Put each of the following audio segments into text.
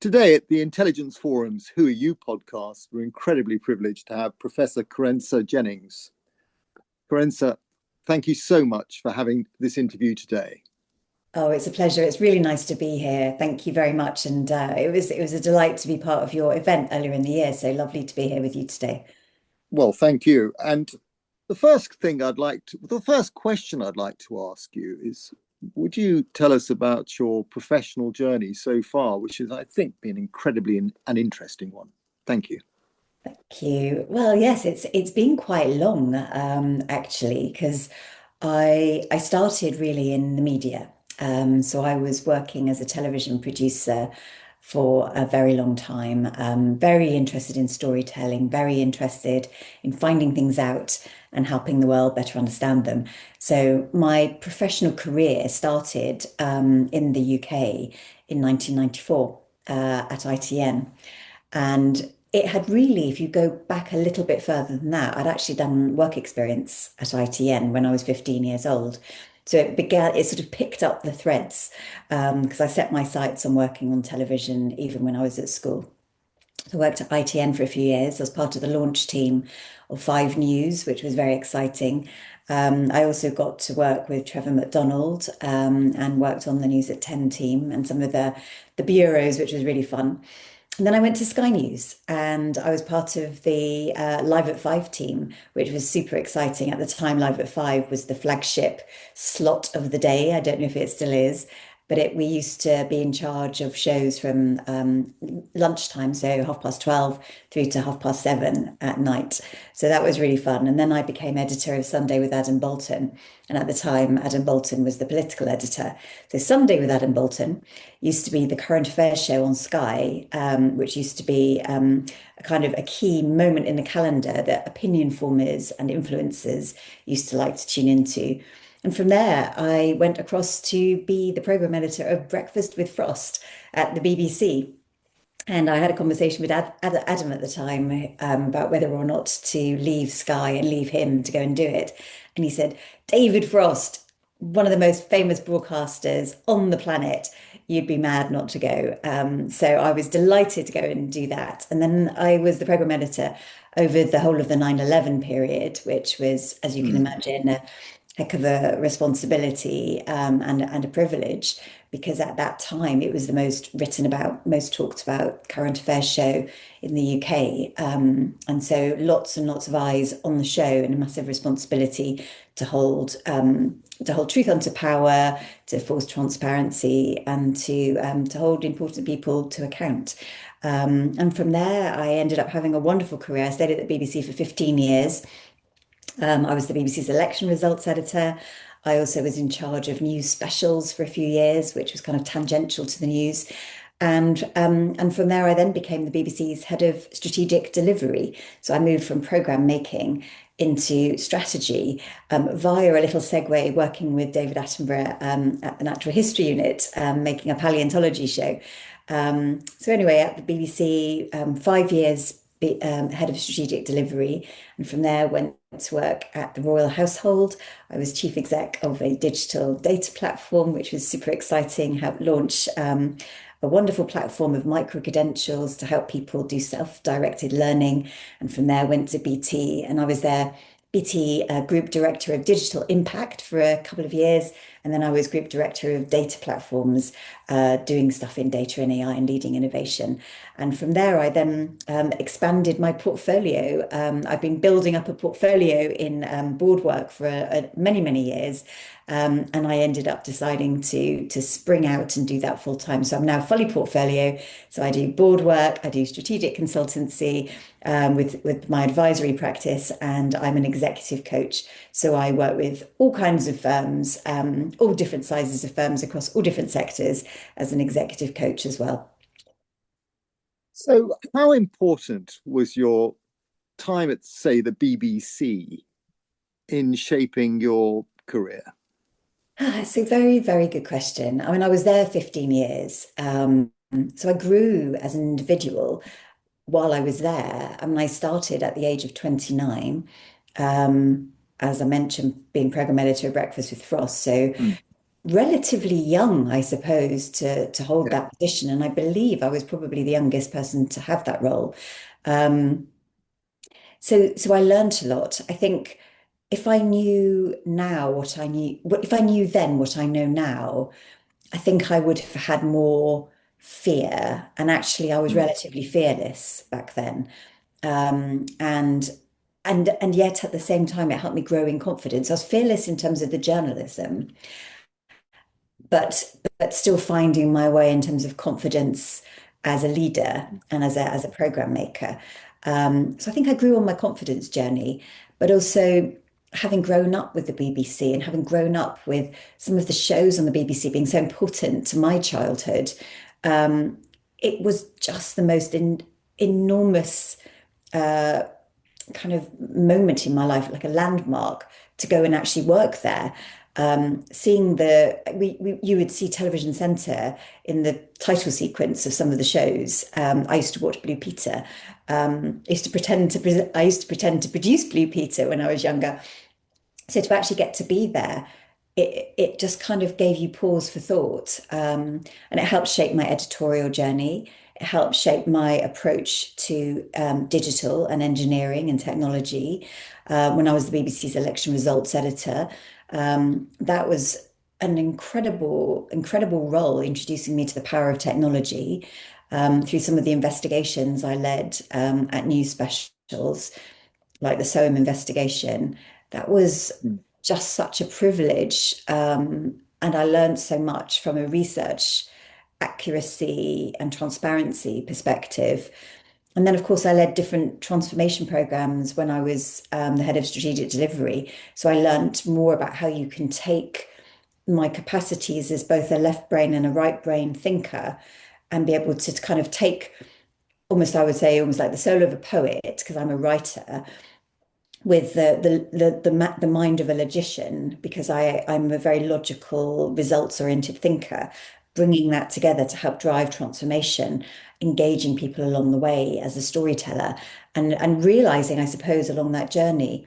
Today at the Intelligence Forum's Who Are You podcast, we're incredibly privileged to have Professor Kerensa Jennings. Kerensa, thank you so much for having this interview today. Oh, it's a pleasure. It's really nice to be here. Thank you very much. And it was a delight to be part of your event earlier in the year. So lovely to be here with you today. Well, thank you. And the first question I'd like to ask you is, would you tell us about your professional journey so far, which has, I think, been incredibly an interesting one? Thank you. Thank you. Well, yes, it's been quite long, actually, because I started really in the media. So I was working as a television producer for a very long time. Very interested in storytelling, very interested in finding things out and helping the world better understand them. So my professional career started in the UK in 1994 at ITN. And it had really, if you go back a little bit further than that, I'd actually done work experience at ITN when I was 15 years old. So it sort of picked up the threads because I set my sights on working on television even when I was at school. So I worked at ITN for a few years as part of the launch team of Five News, which was very exciting. I also got to work with Trevor McDonald and worked on the News at 10 team and some of the bureaus, which was really fun. And then I went to Sky News and I was part of the Live at Five team, which was super exciting. At the time, Live at Five was the flagship slot of the day. I don't know if it still is, but we used to be in charge of shows from lunchtime, so 12:30 through to 7:30 at night. So that was really fun. And then I became editor of Sunday with Adam Bolton. And at the time, Adam Bolton was the political editor. So Sunday with Adam Bolton used to be the current affairs show on Sky, which used to be a kind of a key moment in the calendar that opinion formers and influencers used to like to tune into. And from there, I went across to be the program editor of Breakfast with Frost at the BBC. And I had a conversation with Adam at the time about whether or not to leave Sky and leave him to go and do it. And he said, David Frost, one of the most famous broadcasters on the planet, you'd be mad not to go. So I was delighted to go and do that. And then I was the program editor over the whole of the 9/11 period, which was, as you can Mm. imagine, a heck of a responsibility and a privilege because at that time it was the most written about, most talked about current affairs show in the UK. And so lots and lots of eyes on the show and a massive responsibility to hold truth unto power, to force transparency, and to hold important people to account. And from there, I ended up having a wonderful career. I stayed at the BBC for 15 years. I was the BBC's election results editor. I also was in charge of news specials for a few years, which was kind of tangential to the news. And from there, I then became the BBC's head of strategic delivery. So I moved from program making into strategy via a little segue working with David Attenborough at the Natural History Unit, making a paleontology show. So anyway, at the BBC, 5 years head of strategic delivery, and from there went to work at the Royal Household. I was chief exec of a digital data platform, which was super exciting, helped launch a wonderful platform of micro credentials to help people do self-directed learning. And from there went to BT, and I was there BT Group Director of Digital Impact for a couple of years. And then I was Group Director of Data Platforms, doing stuff in data and AI and leading innovation. And from there, I then expanded my portfolio. I've been building up a portfolio in board work for many, many years. And I ended up deciding to spring out and do that full time. So I'm now fully portfolio. So I do board work, I do strategic consultancy with my advisory practice, and I'm an executive coach. So I work with all kinds of firms, all different sizes of firms across all different sectors as an executive coach as well. So, how important was your time at, say, the BBC in shaping your career? It's a very, very good question. I mean, I was there 15 years. So I grew as an individual while I was there. I mean, I started at the age of 29. As I mentioned, being program editor of Breakfast with Frost. So Mm. relatively young, I suppose, to hold Yeah. that position. And I believe I was probably the youngest person to have that role. Um, so I learned a lot. I think if I knew now what I knew, if I knew then what I know now, I think I would have had more fear. And actually, I was Mm. relatively fearless back then. And and yet at the same time, it helped me grow in confidence. I was fearless in terms of the journalism, but still finding my way in terms of confidence as a leader and as a program maker. So I think I grew on my confidence journey, but also having grown up with the BBC and having grown up with some of the shows on the BBC being so important to my childhood, it was just the most enormous kind of moment in my life, like a landmark, to go and actually work there. Seeing you would see Television Centre in the title sequence of some of the shows. I used to watch Blue Peter. I used to pretend to produce Blue Peter when I was younger. So to actually get to be there, it just kind of gave you pause for thought, and it helped shape my editorial journey. It helped shape my approach to digital and engineering and technology. When I was the BBC's election results editor, that was an incredible role, introducing me to the power of technology through some of the investigations I led at news specials like the Soham investigation. That was Mm. just such a privilege. And I learned so much from a research accuracy and transparency perspective. And then, of course, I led different transformation programs when I was the head of strategic delivery. So I learned more about how you can take my capacities as both a left brain and a right brain thinker and be able to kind of take almost, I would say, almost like the soul of a poet, because I'm a writer, with the mind of a logician because I'm a very logical, results-oriented thinker, bringing that together to help drive transformation, engaging people along the way as a storyteller, and realizing, I suppose, along that journey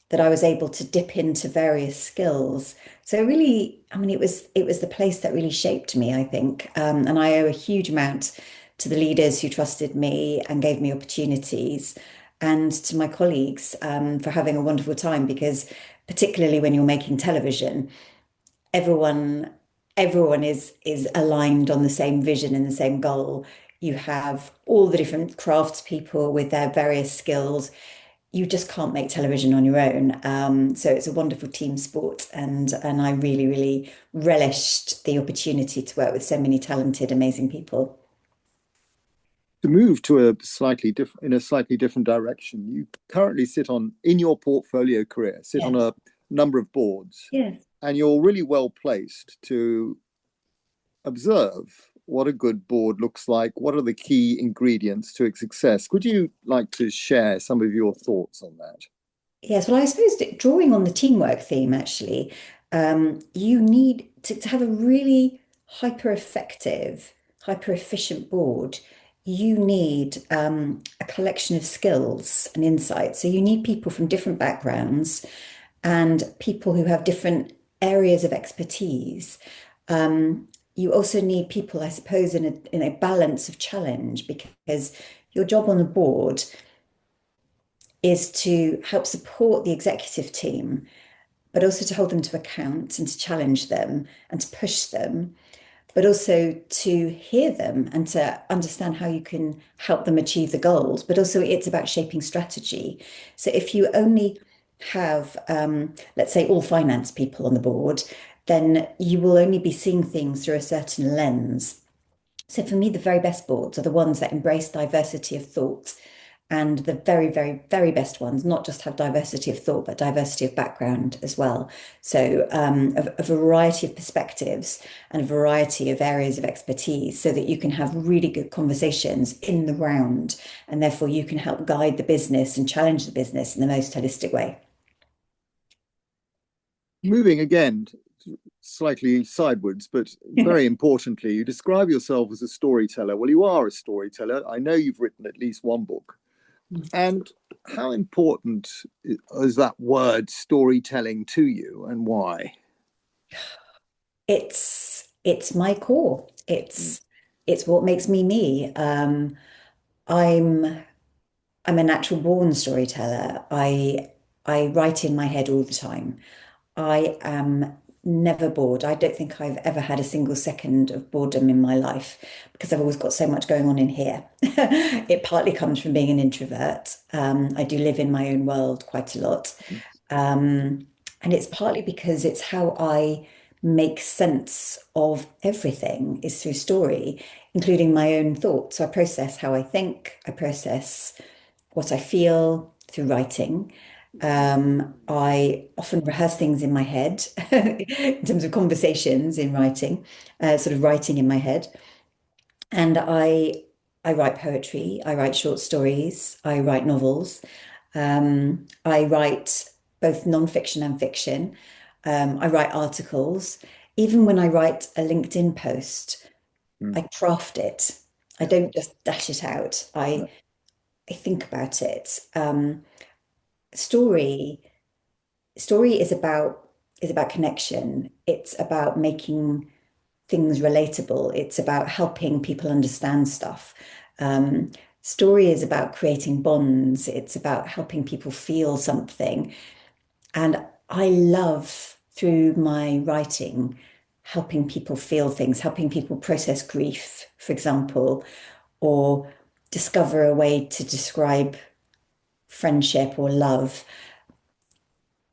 that I was able to dip into various skills. So really, I mean, it was the place that really shaped me, I think, and I owe a huge amount to the leaders who trusted me and gave me opportunities, and to my colleagues for having a wonderful time. Because particularly when you're making television, everyone everyone is aligned on the same vision and the same goal. You have all the different crafts people with their various skills. You just can't make television on your own. So it's a wonderful team sport, and I really relished the opportunity to work with so many talented, amazing people. To move to a slightly different direction, you currently in your portfolio career, sit Yeah. on a number of boards, Yes. and you're really well placed to observe what a good board looks like. What are the key ingredients to its success? Would you like to share some of your thoughts on that? Yes, well, I suppose drawing on the teamwork theme, actually, you need to have a really hyper effective, hyper efficient board. You need a collection of skills and insights. So you need people from different backgrounds and people who have different areas of expertise. You also need people, I suppose, in a balance of challenge, because your job on the board is to help support the executive team, but also to hold them to account and to challenge them and to push them, but also to hear them and to understand how you can help them achieve the goals. But also, it's about shaping strategy. So if you only have, let's say, all finance people on the board, then you will only be seeing things through a certain lens. So for me, the very best boards are the ones that embrace diversity of thought, and the very best ones not just have diversity of thought, but diversity of background as well. So a variety of perspectives and a variety of areas of expertise so that you can have really good conversations in the round, and therefore you can help guide the business and challenge the business in the most holistic way. Moving again slightly sidewards, but very importantly, you describe yourself as a storyteller. Well, you are a storyteller. I know you've written at least one book. And how important is that word storytelling to you, and why? It's my core. It's what makes me me. I'm I'm a natural born storyteller. I write in my head all the time. I am never bored. I don't think I've ever had a single second of boredom in my life because I've always got so much going on in here. It partly comes from being an introvert. I do live in my own world quite a lot. Um, and it's partly because it's how I make sense of everything is through story, including my own thoughts. So I process how I think, I process what I feel through writing. I often rehearse things in my head in terms of conversations in writing, sort of writing in my head. And I write poetry, I write short stories, I write novels, I write both non-fiction and fiction. I write articles. Even when I write a LinkedIn post, Mm. I craft it. I don't just dash it out. I think about it. Story story is about connection. It's about making things relatable. It's about helping people understand stuff. Um, Story is about creating bonds. It's about helping people feel something. And I love through my writing helping people feel things, helping people process grief, for example, or discover a way to describe friendship or love,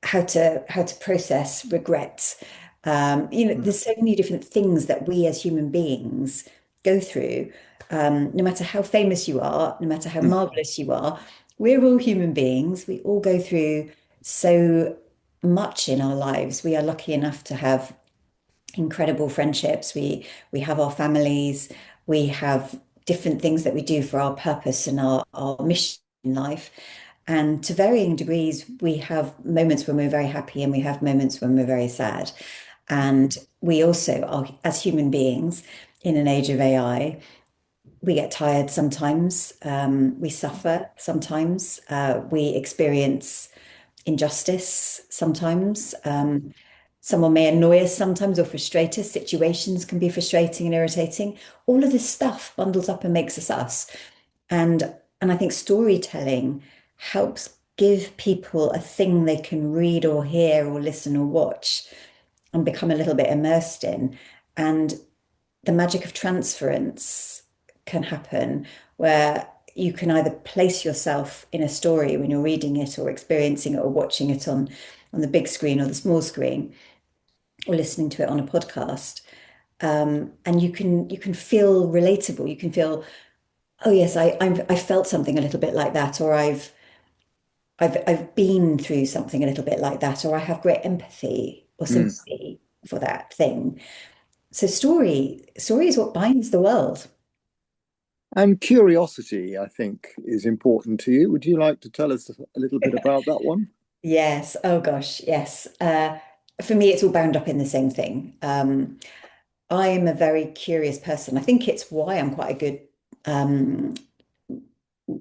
how to process regret. Mm. There's so many different things that we as human beings go through. No matter how famous you are, no matter how Mm. marvelous you are, we're all human beings. We all go through so much in our lives. We are lucky enough to have incredible friendships. We have our families. We have different things that we do for our purpose and our mission in life. And to varying degrees, we have moments when we're very happy and we have moments when we're very sad. And we also are, as human beings in an age of AI, we get tired sometimes, we suffer sometimes, we experience injustice sometimes. Someone may annoy us sometimes or frustrate us. Situations can be frustrating and irritating. All of this stuff bundles up and makes us us. And I think storytelling helps give people a thing they can read or hear or listen or watch and become a little bit immersed in. And the magic of transference can happen where you can either place yourself in a story when you're reading it or experiencing it or watching it on the big screen or the small screen or listening to it on a podcast. And you can feel relatable. You can feel, oh yes, I felt something a little bit like that, or I've been through something a little bit like that, or I have great empathy or Mm. sympathy for that thing. So story is what binds the world. And curiosity, I think, is important to you. Would you like to tell us a little bit about that one? Yes. Oh gosh, yes. For me, it's all bound up in the same thing. I am a very curious person. I think it's why I'm quite a um,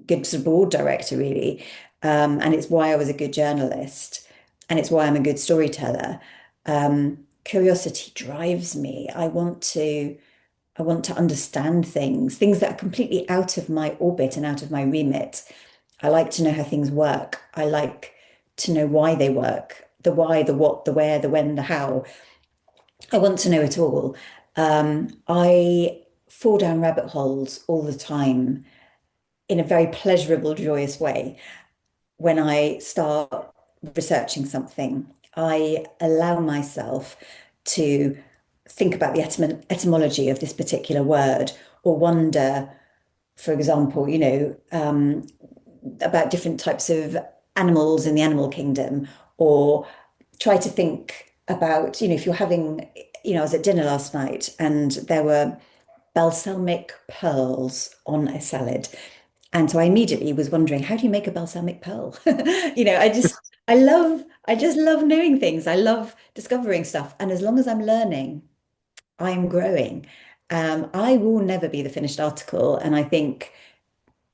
good sort of board director, really. And it's why I was a good journalist, and it's why I'm a good storyteller. Curiosity drives me. I want to understand things that are completely out of my orbit and out of my remit. I like to know how things work. I like to know why they work, the why, the what, the where, the when, the how. I want to know it all. I fall down rabbit holes all the time in a very pleasurable, joyous way. When I start researching something, I allow myself to think about the etymology of this particular word or wonder, for example, about different types of animals in the animal kingdom, or try to think about, if you're having, I was at dinner last night and there were balsamic pearls on a salad. And so I immediately was wondering, how do you make a balsamic pearl? I just love knowing things. I love discovering stuff. And as long as I'm learning, I'm growing. I will never be the finished article. And I think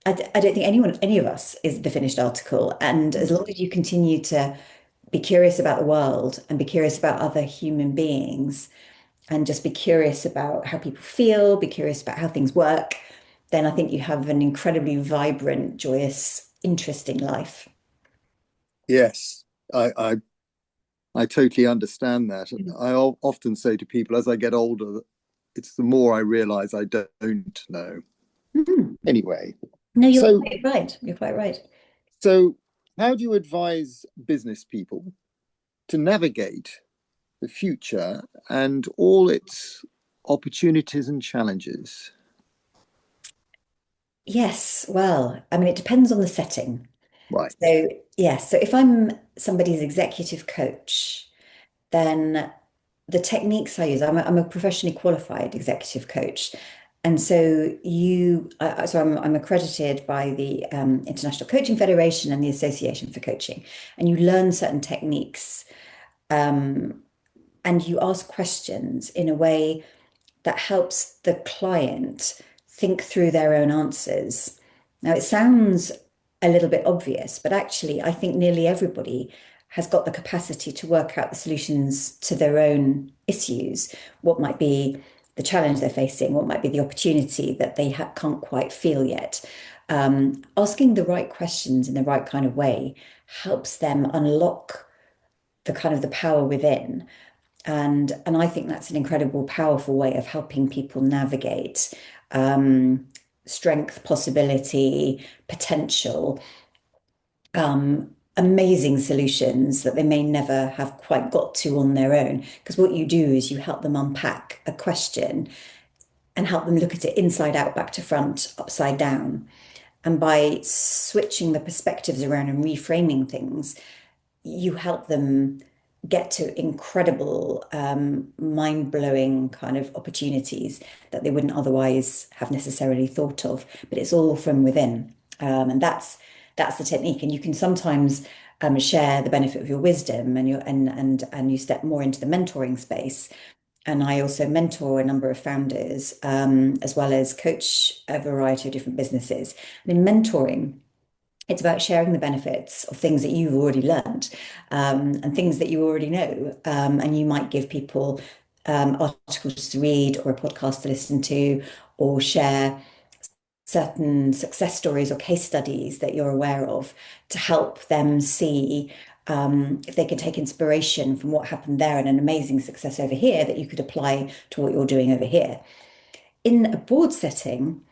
I don't think any of us is the finished article. And as Mm. long as you continue to be curious about the world and be curious about other human beings, and just be curious about how people feel, be curious about how things work, then I think you have an incredibly vibrant, joyous, interesting life. Yes, I totally understand that. And often say to people as I get older, it's the more I realize I don't know. Mhm. Anyway, No, you're so quite right. You're quite right. so how do you advise business people to navigate the future and all its opportunities and challenges? Yes, well, I mean, it depends on the setting. Right. So, yes, so if I'm somebody's executive coach, then the techniques I use, I'm a professionally qualified executive coach. And so I'm accredited by the International Coaching Federation and the Association for Coaching. And you learn certain techniques um, and you ask questions in a way that helps the client think through their own answers. Now, it sounds a little bit obvious, but actually, I think nearly everybody has got the capacity to work out the solutions to their own issues. What might be the challenge they're facing? What might be the opportunity that they can't quite feel yet? Asking the right questions in the right kind of way helps them unlock the kind of the power within, and I think that's an incredible, powerful way of helping people navigate um, strength, possibility, potential, amazing solutions that they may never have quite got to on their own. Because what you do is you help them unpack a question and help them look at it inside out, back to front, upside down. And by switching the perspectives around and reframing things, you help them get to incredible, mind-blowing kind of opportunities that they wouldn't otherwise have necessarily thought of. But it's all from within, and that's the technique. And you can sometimes share the benefit of your wisdom, and you step more into the mentoring space. And I also mentor a number of founders, as well as coach a variety of different businesses. And in mentoring, it's about sharing the benefits of things that you've already learned, and things that you already know. And you might give people articles to read or a podcast to listen to, or share certain success stories or case studies that you're aware of to help them see if they can take inspiration from what happened there and an amazing success over here that you could apply to what you're doing over here. In a board setting,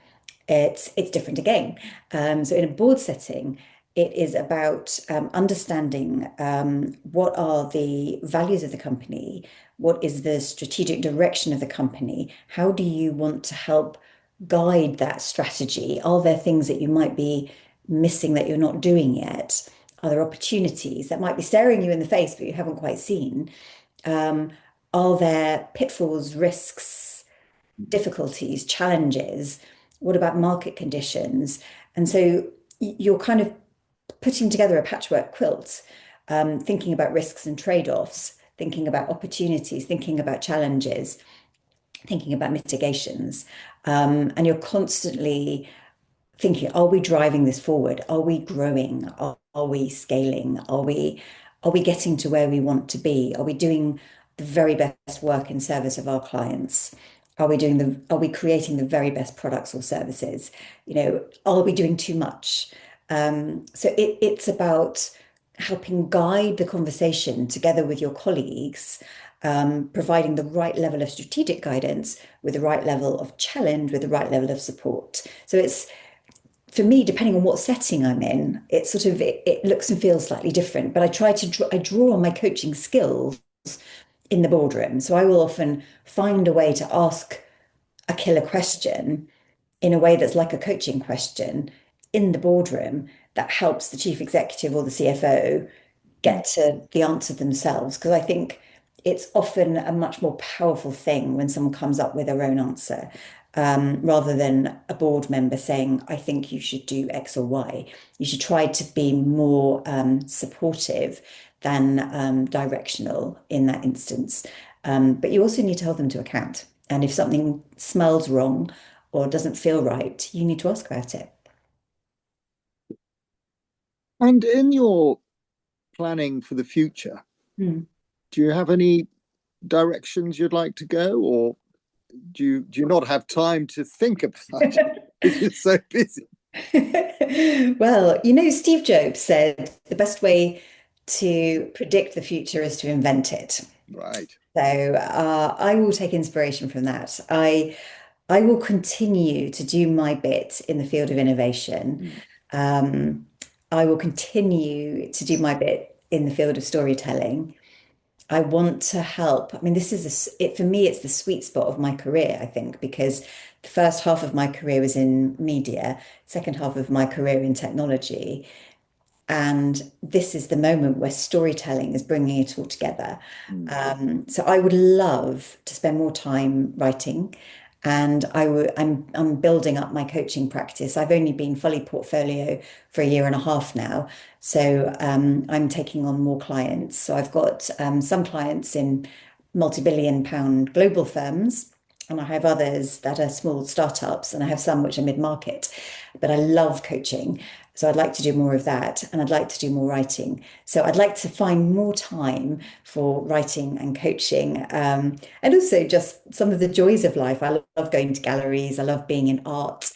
it's different again. So in a board setting, it is about understanding what are the values of the company, what is the strategic direction of the company, how do you want to help guide that strategy? Are there things that you might be missing that you're not doing yet? Are there opportunities that might be staring you in the face but you haven't quite seen? Um, are there pitfalls, risks, difficulties, challenges? What about market conditions? And so you're kind of putting together a patchwork quilt, thinking about risks and trade-offs, thinking about opportunities, thinking about challenges, thinking about mitigations. And you're constantly thinking, are we driving this forward? Are we growing? Are we scaling? Are we getting to where we want to be? Are we doing the very best work in service of our clients? Are we creating the very best products or services? Are we doing too much? It's about helping guide the conversation together with your colleagues, providing the right level of strategic guidance with the right level of challenge, with the right level of support. So it's for me, depending on what setting I'm in, it looks and feels slightly different. But I draw on my coaching skills in the boardroom. So I will often find a way to ask a killer question in a way that's like a coaching question in the boardroom that helps the chief executive or the CFO Mm. get to the answer themselves. Because I think it's often a much more powerful thing when someone comes up with their own answer, rather than a board member saying, I think you should do X or Y. You should try to be more supportive than directional in that instance. But you also need to hold them to account. And if something smells wrong or doesn't feel right, you need to ask about it. And in your planning for the future, Hmm. do you have any directions you'd like to go, or do you not have time to think about it because you're so busy? Well, Steve Jobs said the best way to predict the future is to invent it. Right. So I will take inspiration from that. I will continue to do my bit in the field of innovation. Mm. Um, I will continue to do my bit in the field of storytelling. I want to help. I mean, this is it for me, it's the sweet spot of my career, I think, because the first half of my career was in media, second half of my career in technology. And this is the moment where storytelling is bringing it all together. Mm. So I would love to spend more time writing, and I'm building up my coaching practice. I've only been fully portfolio for a year and a half now, so I'm taking on more clients. So I've got some clients in multi-billion pound global firms, and I have others that are small startups, and I have some which are mid-market. But I love coaching. So I'd like to do more of that, and I'd like to do more writing. So I'd like to find more time for writing and coaching, and also just some of the joys of life. I love going to galleries. I love being in art.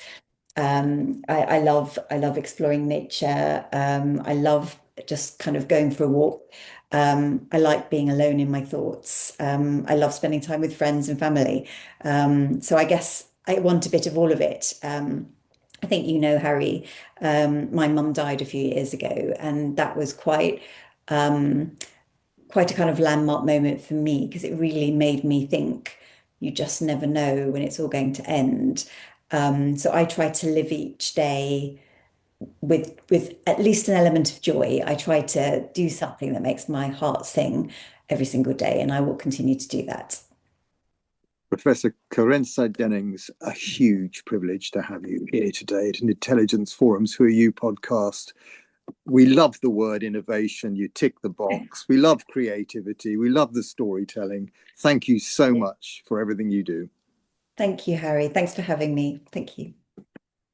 I love exploring nature. I love just kind of going for a walk. I like being alone in my thoughts. I love spending time with friends and family. So I guess I want a bit of all of it. I think Harry, my mum died a few years ago, and that was um, quite a kind of landmark moment for me because it really made me think you just never know when it's all going to end. So I try to live each day with at least an element of joy. I try to do something that makes my heart sing every single day, and I will continue to do that. Professor Kerensa Jennings, a huge privilege to have you here today at an Intelligence Forum's Who Are You podcast. We love the word innovation. You tick the box. We love creativity. We love the storytelling. Thank you so much for everything you do. Thank you, Harry. Thanks for having me. Thank you.